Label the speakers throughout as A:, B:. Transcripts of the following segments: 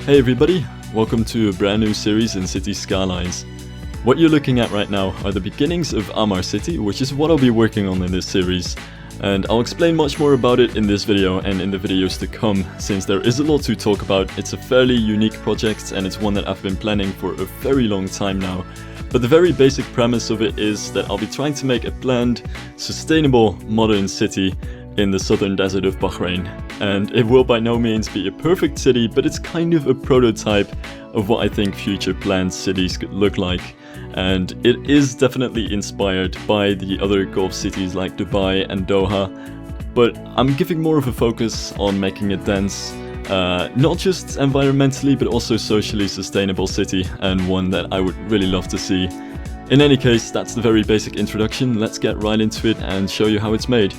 A: Hey everybody, welcome to a brand new series in City Skylines. What you're looking at right now are the beginnings of Amar City, which is what I'll be working on in this series. And I'll explain much more about it in this video and in the videos to come, since there is a lot to talk about. It's a fairly unique project and it's one that I've been planning for a very long time now. But the very basic premise of it is that I'll be trying to make a planned, sustainable, modern city in the southern desert of Bahrain. And it will by no means be a perfect city, but it's kind of a prototype of what I think future planned cities could look like. And it is definitely inspired by the other Gulf cities like Dubai and Doha, but I'm giving more of a focus on making a dense, not just environmentally but also socially sustainable city, and one that I would really love to see. In any case, that's the very basic introduction. Let's get right into it and show you how it's made.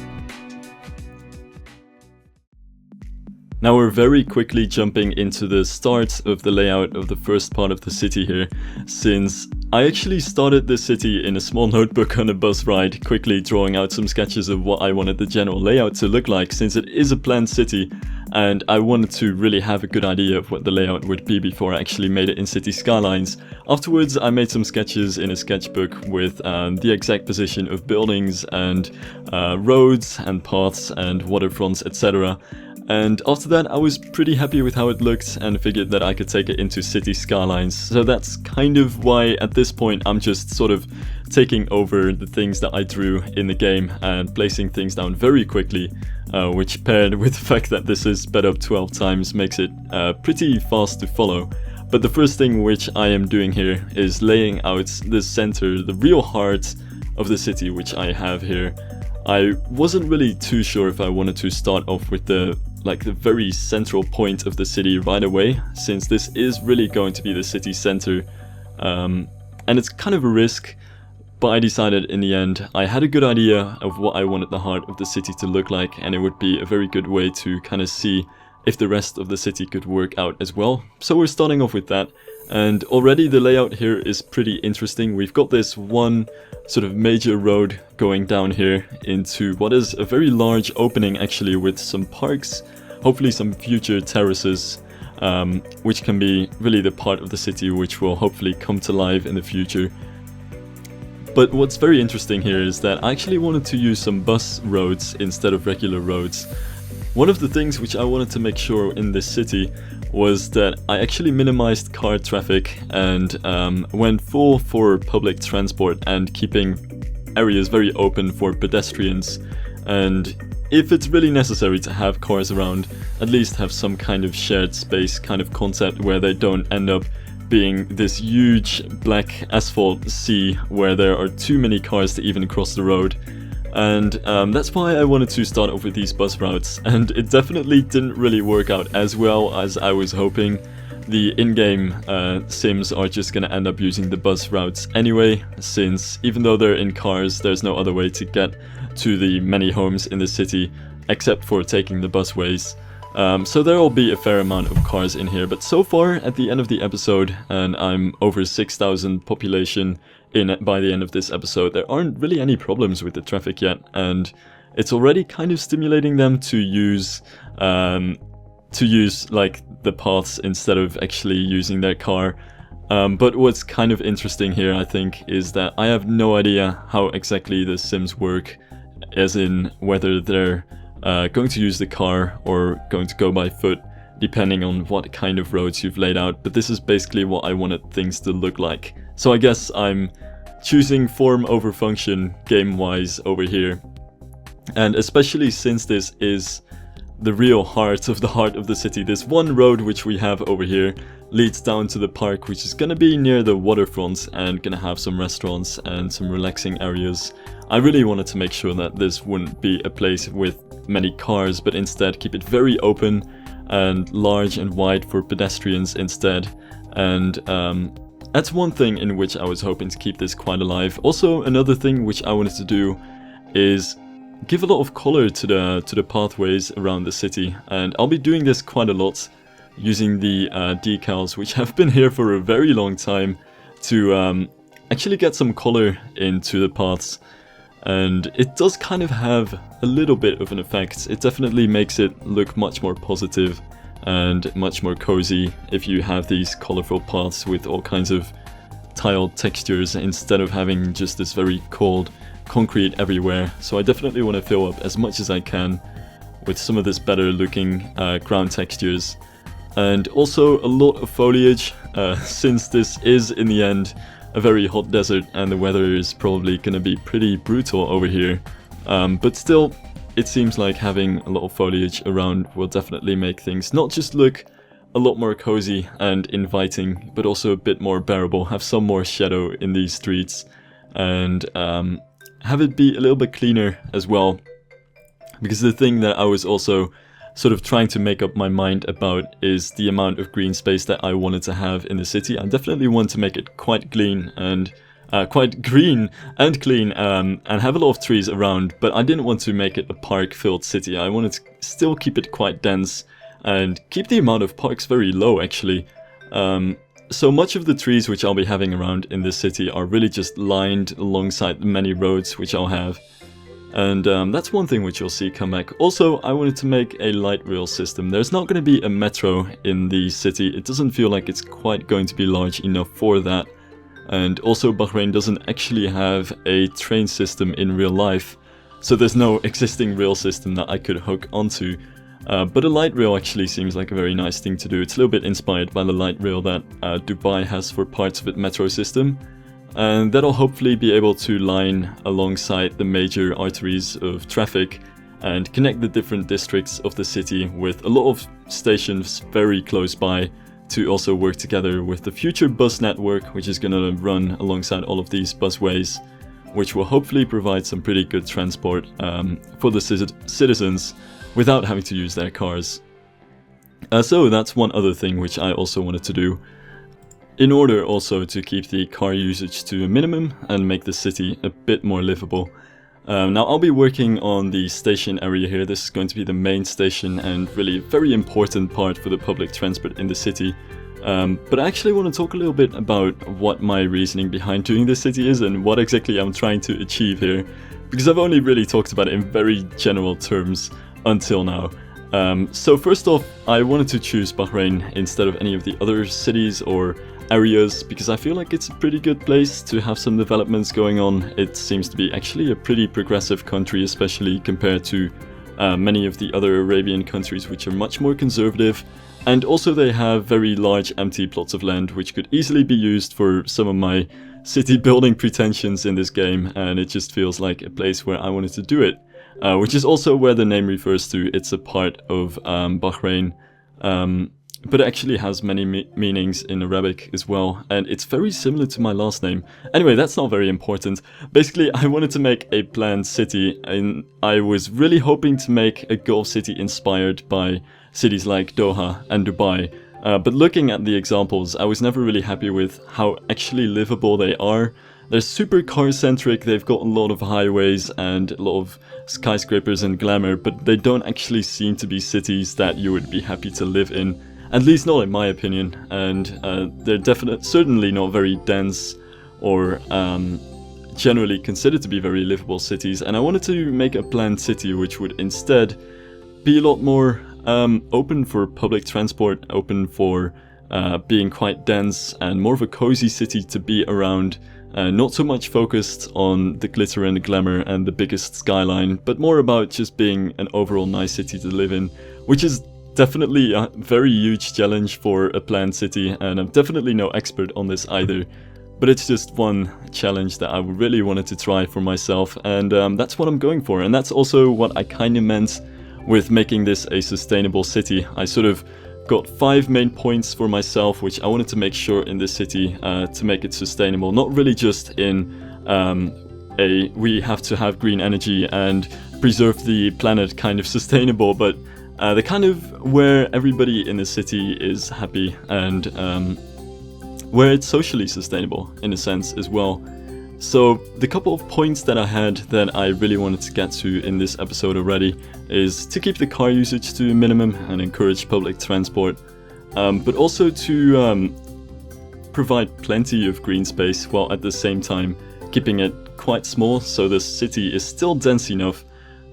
A: Now we're very quickly jumping into the start of the layout of the first part of the city here, since I actually started this city in a small notebook on a bus ride, quickly drawing out some sketches of what I wanted the general layout to look like, since it is a planned city and I wanted to really have a good idea of what the layout would be before I actually made it in City Skylines. Afterwards I made some sketches in a sketchbook with the exact position of buildings and roads and paths and waterfronts, etc. And after that I was pretty happy with how it looked and figured that I could take it into City Skylines. So that's kind of why at this point I'm just sort of taking over the things that I drew in the game and placing things down very quickly, which paired with the fact that this is sped up 12 times makes it pretty fast to follow. But the first thing which I am doing here is laying out the center, the real heart of the city, which I have here. I wasn't really too sure if I wanted to start off with the very central point of the city right away, since this is really going to be the city center, and it's kind of a risk, but I decided in the end I had a good idea of what I wanted the heart of the city to look like, and it would be a very good way to kind of see if the rest of the city could work out as well. So we're starting off with that, and already the layout here is pretty interesting. We've got this one sort of major road going down here into what is a very large opening, actually, with some parks, hopefully some future terraces, which can be really the part of the city which will hopefully come to life in the future. But what's very interesting here is that I actually wanted to use some bus roads instead of regular roads. One of the things which I wanted to make sure in this city was that I actually minimized car traffic and went full for public transport and keeping areas very open for pedestrians. And if it's really necessary to have cars around, at least have some kind of shared space kind of concept where they don't end up being this huge black asphalt sea where there are too many cars to even cross the road. And that's why I wanted to start off with these bus routes, and it definitely didn't really work out as well as I was hoping. The in-game sims are just gonna end up using the bus routes anyway, since even though they're in cars, there's no other way to get to the many homes in the city except for taking the busways. So there will be a fair amount of cars in here, but so far at the end of the episode, and I'm over 6,000 population by the end of this episode, there aren't really any problems with the traffic yet, and it's already kind of stimulating them to use like the paths instead of actually using their car. But what's kind of interesting here, I think, is that I have no idea how exactly the sims work, as in whether they're going to use the car or going to go by foot, depending on what kind of roads you've laid out. But this is basically what I wanted things to look like. So I guess I'm choosing form over function game-wise over here. And especially since this is the real heart of the city, this one road which we have over here leads down to the park, which is gonna be near the waterfront and gonna have some restaurants and some relaxing areas. I really wanted to make sure that this wouldn't be a place with many cars, but instead keep it very open and large and wide for pedestrians instead. And that's one thing in which I was hoping to keep this quite alive. Also, another thing which I wanted to do is give a lot of color to the pathways around the city, and I'll be doing this quite a lot using the decals, which have been here for a very long time, to actually get some color into the paths. And it does kind of have a little bit of an effect. It definitely makes it look much more positive and much more cozy if you have these colorful paths with all kinds of tiled textures instead of having just this very cold concrete everywhere. So I definitely want to fill up as much as I can with some of this better looking ground textures. And also a lot of foliage, since this is in the end a very hot desert and the weather is probably going to be pretty brutal over here. But still, it seems like having a lot of foliage around will definitely make things not just look a lot more cozy and inviting, but also a bit more bearable, have some more shadow in these streets, and have it be a little bit cleaner as well. Because the thing that I was also sort of trying to make up my mind about is the amount of green space that I wanted to have in the city. I definitely want to make it quite clean and quite green and clean, and have a lot of trees around, but I didn't want to make it a park-filled city. I wanted to still keep it quite dense and keep the amount of parks very low, actually. So much of the trees which I'll be having around in this city are really just lined alongside the many roads which I'll have. And that's one thing which you'll see come back. Also, I wanted to make a light rail system. There's not going to be a metro in the city. It doesn't feel like it's quite going to be large enough for that. And also, Bahrain doesn't actually have a train system in real life. So there's no existing rail system that I could hook onto. But a light rail actually seems like a very nice thing to do. It's a little bit inspired by the light rail that Dubai has for parts of its metro system. And that'll hopefully be able to line alongside the major arteries of traffic and connect the different districts of the city with a lot of stations very close by to also work together with the future bus network, which is going to run alongside all of these busways, which will hopefully provide some pretty good transport for the citizens without having to use their cars. So that's one other thing which I also wanted to do, in order also to keep the car usage to a minimum and make the city a bit more livable. Now I'll be working on the station area here. This is going to be the main station and really a very important part for the public transport in the city. But I actually want to talk a little bit about what my reasoning behind doing this city is and what exactly I'm trying to achieve here, because I've only really talked about it in very general terms until now. So first off, I wanted to choose Bahrain instead of any of the other cities or areas because I feel like it's a pretty good place to have some developments going on. It seems to be actually a pretty progressive country, especially compared to many of the other Arabian countries, which are much more conservative. And also they have very large empty plots of land which could easily be used for some of my city building pretensions in this game, and it just feels like a place where I wanted to do it. Which is also where the name refers to. It's a part of Bahrain, but it actually has many meanings in Arabic as well, and it's very similar to my last name. Anyway, that's not very important. Basically, I wanted to make a planned city, and I was really hoping to make a Gulf city inspired by cities like Doha and Dubai. But looking at the examples, I was never really happy with how actually livable they are. They're super car-centric, they've got a lot of highways and a lot of skyscrapers and glamour, but they don't actually seem to be cities that you would be happy to live in. At least not in my opinion, and they're certainly not very dense or generally considered to be very livable cities. And I wanted to make a planned city which would instead be a lot more open for public transport, open for being quite dense, and more of a cozy city to be around. Not so much focused on the glitter and the glamour and the biggest skyline, but more about just being an overall nice city to live in, which is definitely a very huge challenge for a planned city, and I'm definitely no expert on this either. But it's just one challenge that I really wanted to try for myself, and that's what I'm going for. And that's also what I kind of meant with making this a sustainable city. I sort of got 5 main points for myself which I wanted to make sure in this city to make it sustainable, not really just in we have to have green energy and preserve the planet kind of sustainable, but the kind of where everybody in the city is happy and where it's socially sustainable in a sense as well. So the couple of points that I had that I really wanted to get to in this episode already is to keep the car usage to a minimum and encourage public transport, but also to provide plenty of green space while at the same time keeping it quite small so the city is still dense enough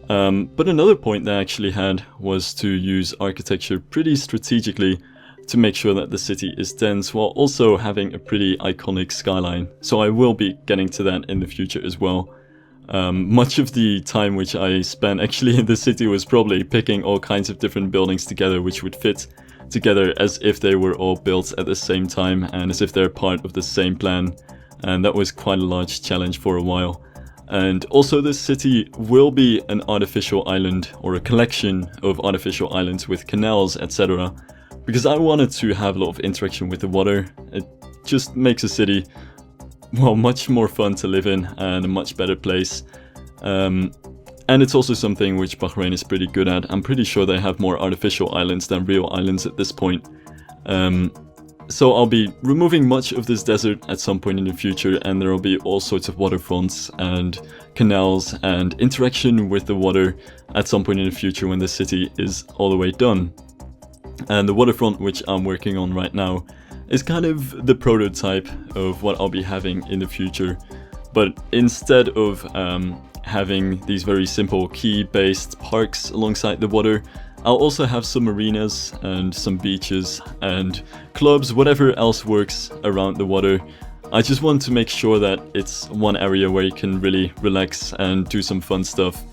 A: But another point they actually had was to use architecture pretty strategically to make sure that the city is dense while also having a pretty iconic skyline. So I will be getting to that in the future as well. Much of the time which I spent actually in the city was probably picking all kinds of different buildings together which would fit together as if they were all built at the same time and as if they're part of the same plan. And that was quite a large challenge for a while. And also this city will be an artificial island or a collection of artificial islands with canals, etc. Because I wanted to have a lot of interaction with the water. It just makes a city, well, much more fun to live in and a much better place. And it's also something which Bahrain is pretty good at. I'm pretty sure they have more artificial islands than real islands at this point. So I'll be removing much of this desert at some point in the future, and there will be all sorts of waterfronts and canals and interaction with the water at some point in the future when the city is all the way done. And the waterfront which I'm working on right now is kind of the prototype of what I'll be having in the future. But instead of having these very simple quay-based parks alongside the water, I'll also have some marinas and some beaches and clubs, whatever else works around the water. I just want to make sure that it's one area where you can really relax and do some fun stuff.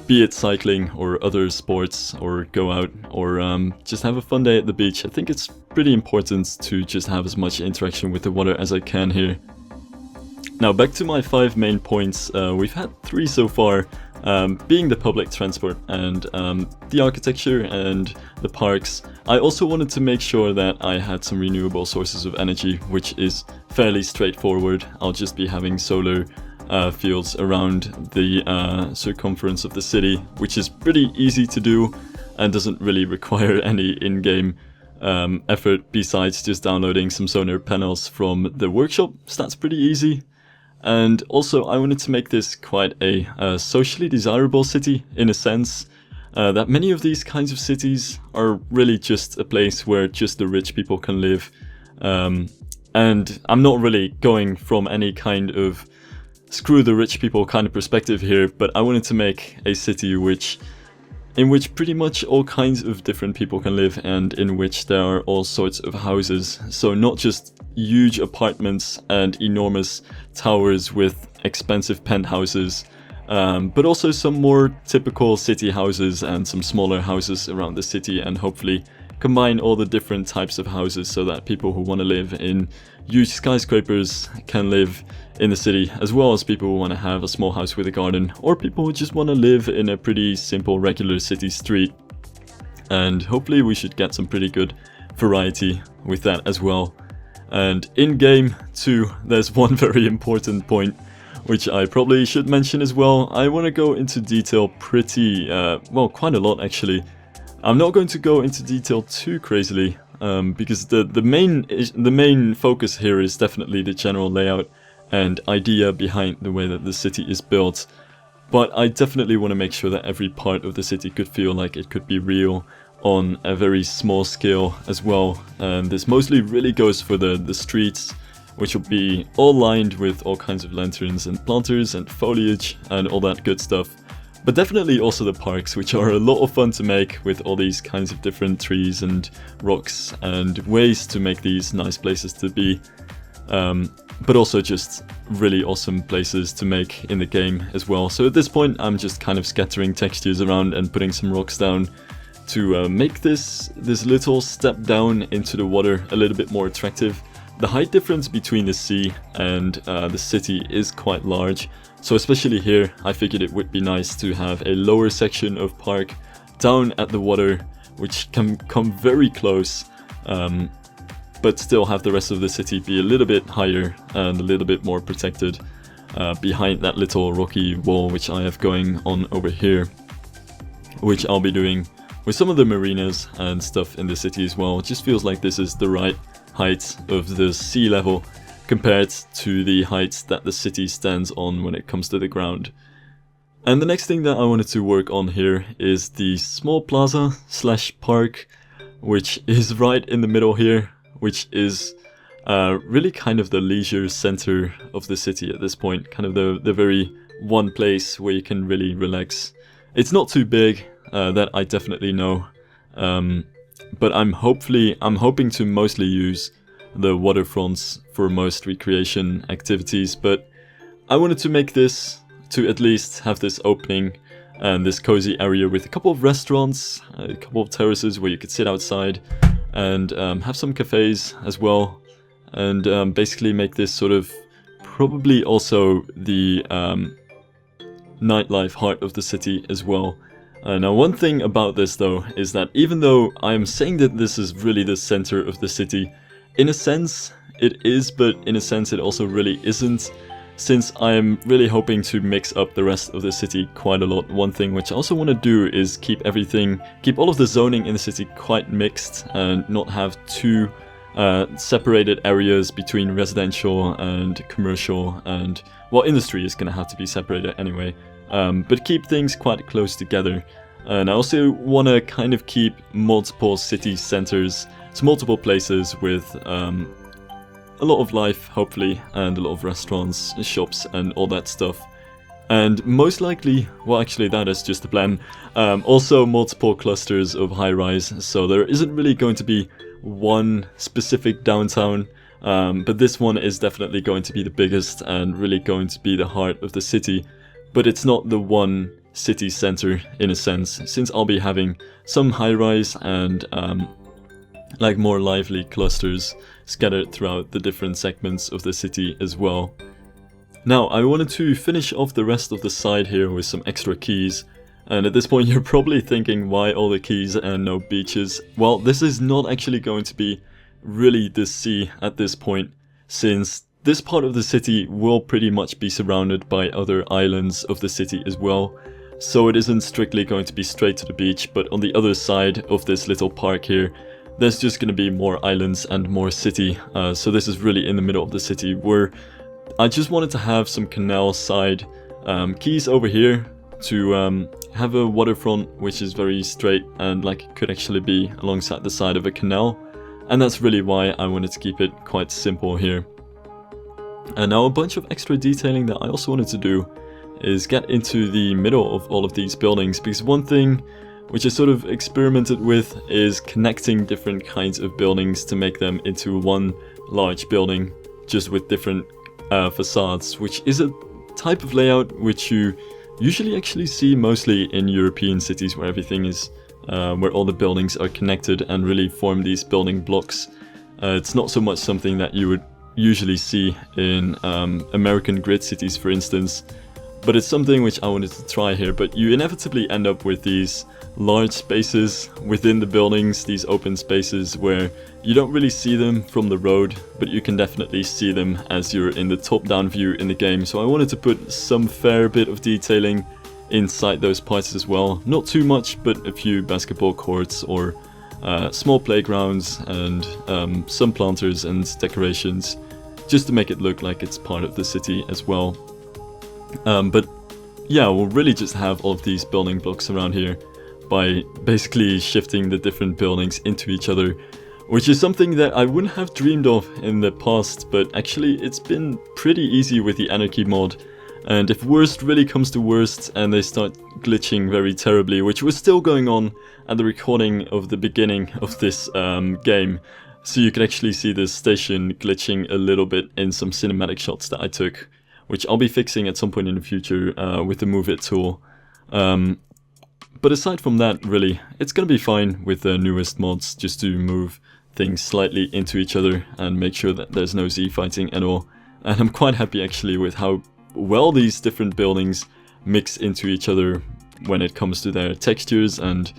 A: Be it cycling or other sports or go out or just have a fun day at the beach. I think it's pretty important to just have as much interaction with the water as I can here. Now back to my 5 main points. We've had 3 so far. Being the public transport and the architecture and the parks. I also wanted to make sure that I had some renewable sources of energy, which is fairly straightforward. I'll just be having solar fields around the circumference of the city, which is pretty easy to do and doesn't really require any in-game effort besides just downloading some solar panels from the workshop. So that's pretty easy. And also I wanted to make this quite a socially desirable city in a sense, that many of these kinds of cities are really just a place where just the rich people can live. And I'm not really going from any kind of screw the rich people kind of perspective here, but I wanted to make a city in which pretty much all kinds of different people can live and in which there are all sorts of houses. So not just huge apartments and enormous towers with expensive penthouses, but also some more typical city houses and some smaller houses around the city, and hopefully combine all the different types of houses so that people who want to live in huge skyscrapers can live in the city, as well as people who want to have a small house with a garden, or people who just want to live in a pretty simple regular city street. And hopefully we should get some pretty good variety with that as well. And in game too, there's one very important point which I probably should mention as well. I want to go into detail pretty, well, quite a lot actually. I'm not going to go into detail too crazily, because the main focus here is definitely the general layout and idea behind the way that the city is built. But I definitely want to make sure that every part of the city could feel like it could be real on a very small scale as well. And this mostly really goes for the streets, which will be all lined with all kinds of lanterns and planters and foliage and all that good stuff. But definitely also the parks, which are a lot of fun to make with all these kinds of different trees and rocks and ways to make these nice places to be. But also just really awesome places to make in the game as well. So at this point I'm just kind of scattering textures around and putting some rocks down to make this little step down into the water a little bit more attractive. The height difference between the sea and the city is quite large, so especially here I figured it would be nice to have a lower section of park down at the water, which can come very close, but still have the rest of the city be a little bit higher and a little bit more protected behind that little rocky wall which I have going on over here, which I'll be doing with some of the marinas and stuff in the city as well. It just feels like this is the right height of the sea level compared to the height that the city stands on when it comes to the ground. And the next thing that I wanted to work on here is the small plaza slash park, which is right in the middle here, which is really kind of the leisure center of the city at this point, kind of the very one place where you can really relax It's not too big, that I definitely know, but I'm hoping to mostly use the waterfronts for most recreation activities, but I wanted to make this to at least have this opening and this cozy area with a couple of restaurants, a couple of terraces where you could sit outside, and have some cafes as well, and basically make this sort of probably also the nightlife heart of the city as well. Now, one thing about this though is that even though I am saying that this is really the center of the city, in a sense it is, but in a sense it also really isn't, since I am really hoping to mix up the rest of the city quite a lot. One thing which I also want to do is keep all of the zoning in the city quite mixed and not have too separated areas between residential and commercial, and well, industry is going to have to be separated anyway, but keep things quite close together. And I also want to kind of keep multiple city centers, so multiple places with a lot of life, hopefully, and a lot of restaurants, shops, and all that stuff. And most likely, well, actually that is just the plan, also multiple clusters of high-rise, so there isn't really going to be one specific downtown, but this one is definitely going to be the biggest and really going to be the heart of the city, but it's not the one city center in a sense, since I'll be having some high-rise and like more lively clusters scattered throughout the different segments of the city as well. Now, I wanted to finish off the rest of the side here with some extra keys. And at this point you're probably thinking, why all the keys and no beaches? Well, this is not actually going to be really the sea at this point, since this part of the city will pretty much be surrounded by other islands of the city as well. So it isn't strictly going to be straight to the beach, but on the other side of this little park here, there's just going to be more islands and more city. So this is really in the middle of the city, where I just wanted to have some canal side keys over here to have a waterfront which is very straight and like it could actually be alongside the side of a canal, and that's really why I wanted to keep it quite simple here. And now a bunch of extra detailing that I also wanted to do is get into the middle of all of these buildings, because one thing which I sort of experimented with is connecting different kinds of buildings to make them into one large building, just with different facades, which is a type of layout which you usually actually see mostly in European cities, where everything is, where all the buildings are connected and really form these building blocks. It's not so much something that you would usually see in American grid cities, for instance, but it's something which I wanted to try here. But you inevitably end up with these large spaces within the buildings, these open spaces where you don't really see them from the road, but you can definitely see them as you're in the top-down view in the game. So I wanted to put some fair bit of detailing inside those parts as well. Not too much, but a few basketball courts or small playgrounds and some planters and decorations, just to make it look like it's part of the city as well. But yeah, we'll really just have all of these building blocks around here by basically shifting the different buildings into each other, which is something that I wouldn't have dreamed of in the past, but actually it's been pretty easy with the Anarchy mod. And if worst really comes to worst and they start glitching very terribly, which was still going on at the recording of the beginning of this game, so you can actually see this station glitching a little bit in some cinematic shots that I took, which I'll be fixing at some point in the future with the Move It tool. But aside from that, really, it's gonna be fine with the newest mods, just to move things slightly into each other and make sure that there's no Z-fighting at all. And I'm quite happy actually with how well these different buildings mix into each other when it comes to their textures and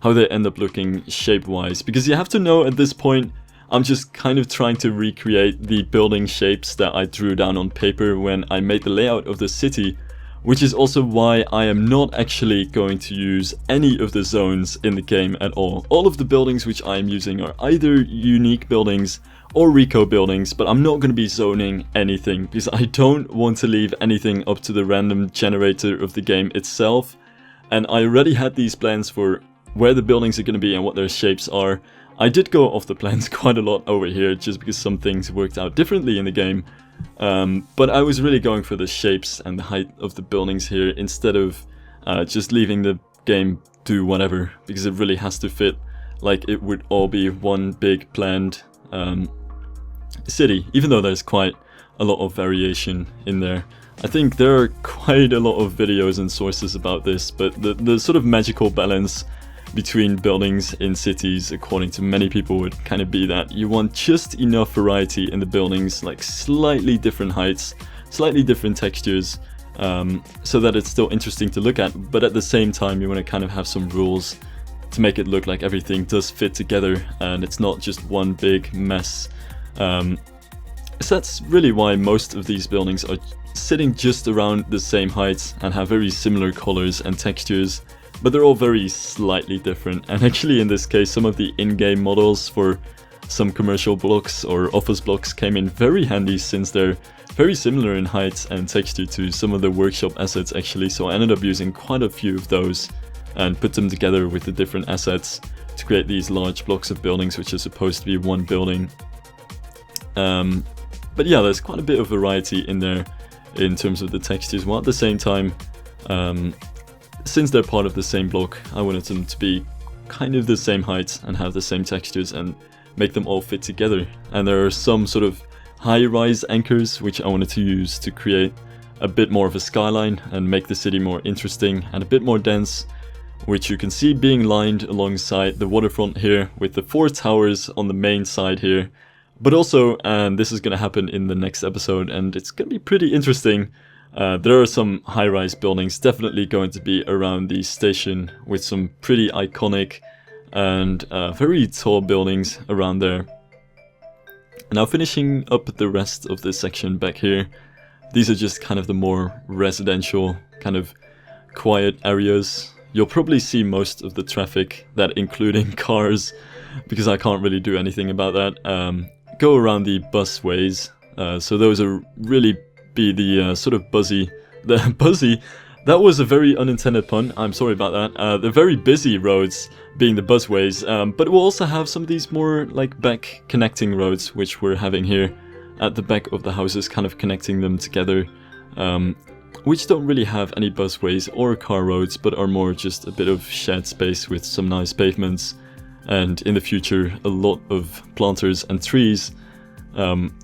A: how they end up looking shape-wise. Because you have to know at this point, I'm just kind of trying to recreate the building shapes that I drew down on paper when I made the layout of the city, which is also why I am not actually going to use any of the zones in the game at all. All of the buildings which I am using are either unique buildings or Rico buildings, but I'm not going to be zoning anything, because I don't want to leave anything up to the random generator of the game itself. And I already had these plans for where the buildings are going to be and what their shapes are. I did go off the plans quite a lot over here, just because some things worked out differently in the game. But I was really going for the shapes and the height of the buildings here, instead of just leaving the game do whatever, because it really has to fit like it would all be one big planned city, even though there's quite a lot of variation in there. I think there are quite a lot of videos and sources about this, but the sort of magical balance between buildings in cities, according to many people, would kind of be that you want just enough variety in the buildings, like slightly different heights, slightly different textures, so that it's still interesting to look at, but at the same time you want to kind of have some rules to make it look like everything does fit together and it's not just one big mess. So that's really why most of these buildings are sitting just around the same heights and have very similar colors and textures, but they're all very slightly different. And actually in this case, some of the in-game models for some commercial blocks or office blocks came in very handy, since they're very similar in height and texture to some of the workshop assets actually. So I ended up using quite a few of those and put them together with the different assets to create these large blocks of buildings, which are supposed to be one building. But yeah, there's quite a bit of variety in there in terms of the textures, while at the same time, since they're part of the same block, I wanted them to be kind of the same height and have the same textures and make them all fit together. And there are some sort of high-rise anchors which I wanted to use to create a bit more of a skyline and make the city more interesting and a bit more dense, which you can see being lined alongside the waterfront here with the 4 towers on the main side here. But also, and this is going to happen in the next episode, and it's going to be pretty interesting, there are some high-rise buildings definitely going to be around the station, with some pretty iconic and very tall buildings around there. Now, finishing up the rest of this section back here, these are just kind of the more residential, kind of quiet areas. You'll probably see most of the traffic, that including cars, because I can't really do anything about that, go around the busways. So those are really be the sort of buzzy, that was a very unintended pun, I'm sorry about that. The very busy roads being the busways, but we'll also have some of these more like back connecting roads, which we're having here at the back of the houses, kind of connecting them together, which don't really have any busways or car roads, but are more just a bit of shared space with some nice pavements, and in the future a lot of planters and trees,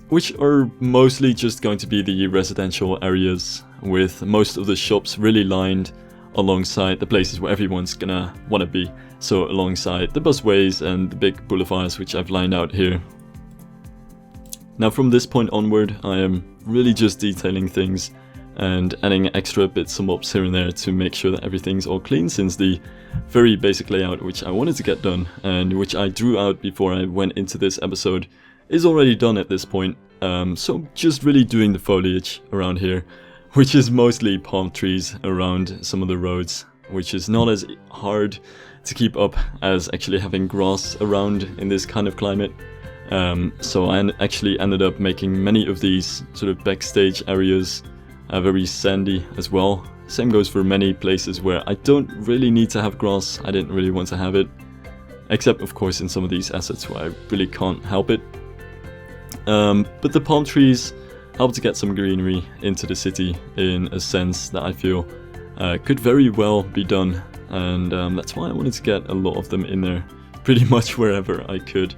A: which are mostly just going to be the residential areas, with most of the shops really lined alongside the places where everyone's gonna wanna be, so alongside the busways and the big boulevards which I've lined out here. Now from this point onward, I am really just detailing things and adding extra bits and bobs here and there to make sure that everything's all clean, since the very basic layout which I wanted to get done and which I drew out before I went into this episode is already done at this point. So just really doing the foliage around here, which is mostly palm trees around some of the roads, which is not as hard to keep up as actually having grass around in this kind of climate. So I actually ended up making many of these sort of backstage areas very sandy as well. Same goes for many places where I don't really need to have grass. I didn't really want to have it, except of course in some of these assets where I really can't help it. But the palm trees help to get some greenery into the city in a sense that I feel could very well be done, and that's why I wanted to get a lot of them in there, pretty much wherever I could.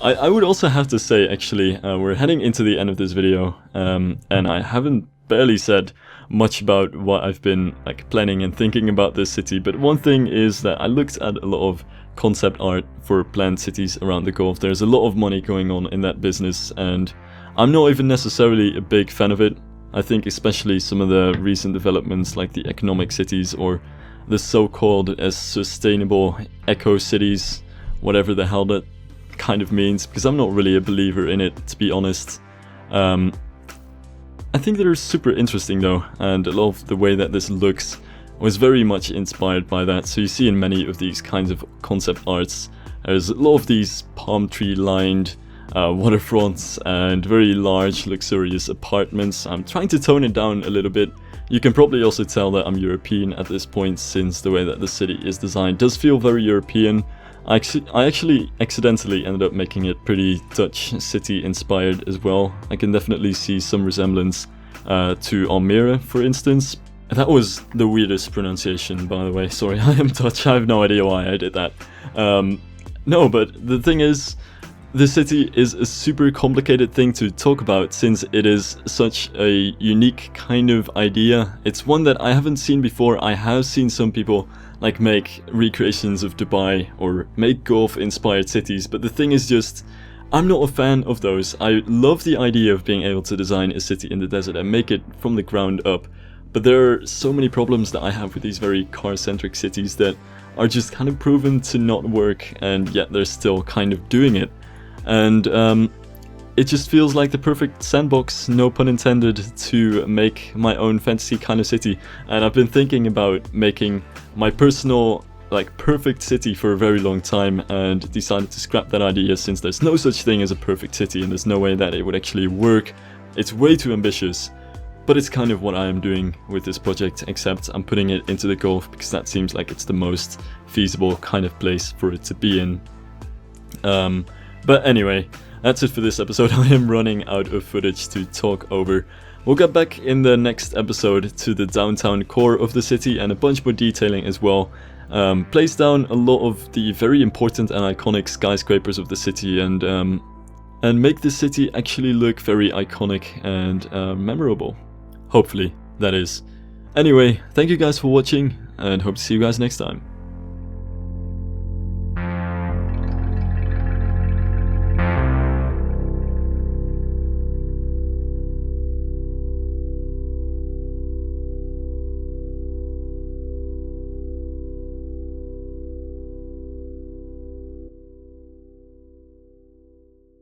A: I would also have to say, actually, we're heading into the end of this video, and I haven't barely said much about what I've been like planning and thinking about this city, but one thing is that I looked at a lot of concept art for planned cities around the Gulf. There's a lot of money going on in that business, and I'm not even necessarily a big fan of it. I think especially some of the recent developments like the economic cities or the so-called sustainable eco cities, whatever the hell that kind of means, because I'm not really a believer in it, to be honest. I think they're super interesting though, and a lot of the way that this looks was very much inspired by that. So you see in many of these kinds of concept arts, there's a lot of these palm tree lined waterfronts and very large luxurious apartments. I'm trying to tone it down a little bit. You can probably also tell that I'm European at this point, since the way that the city is designed does feel very European. I actually accidentally ended up making it pretty Dutch city inspired as well. I can definitely see some resemblance to Almere, for instance, That was the weirdest pronunciation, by the way. Sorry, I am Dutch. I have no idea why I did that. No, but the thing is, the city is a super complicated thing to talk about since it is such a unique kind of idea. It's one that I haven't seen before. I have seen some people like make recreations of Dubai or make Gulf-inspired cities, but the thing is just, I'm not a fan of those. I love the idea of being able to design a city in the desert and make it from the ground up. But there are so many problems that I have with these very car-centric cities that are just kind of proven to not work, and yet they're still kind of doing it. And it just feels like the perfect sandbox, no pun intended, to make my own fantasy kind of city. And I've been thinking about making my personal, like, perfect city for a very long time, and decided to scrap that idea since there's no such thing as a perfect city and there's no way that it would actually work. It's way too ambitious. But it's kind of what I am doing with this project, except I'm putting it into the Gulf because that seems like it's the most feasible kind of place for it to be in. But anyway, that's it for this episode. I am running out of footage to talk over. We'll get back in the next episode to the downtown core of the city and a bunch more detailing as well. Place down a lot of the very important and iconic skyscrapers of the city and make the city actually look very iconic and memorable. Hopefully, that is. Anyway, thank you guys for watching, and hope to see you guys next time.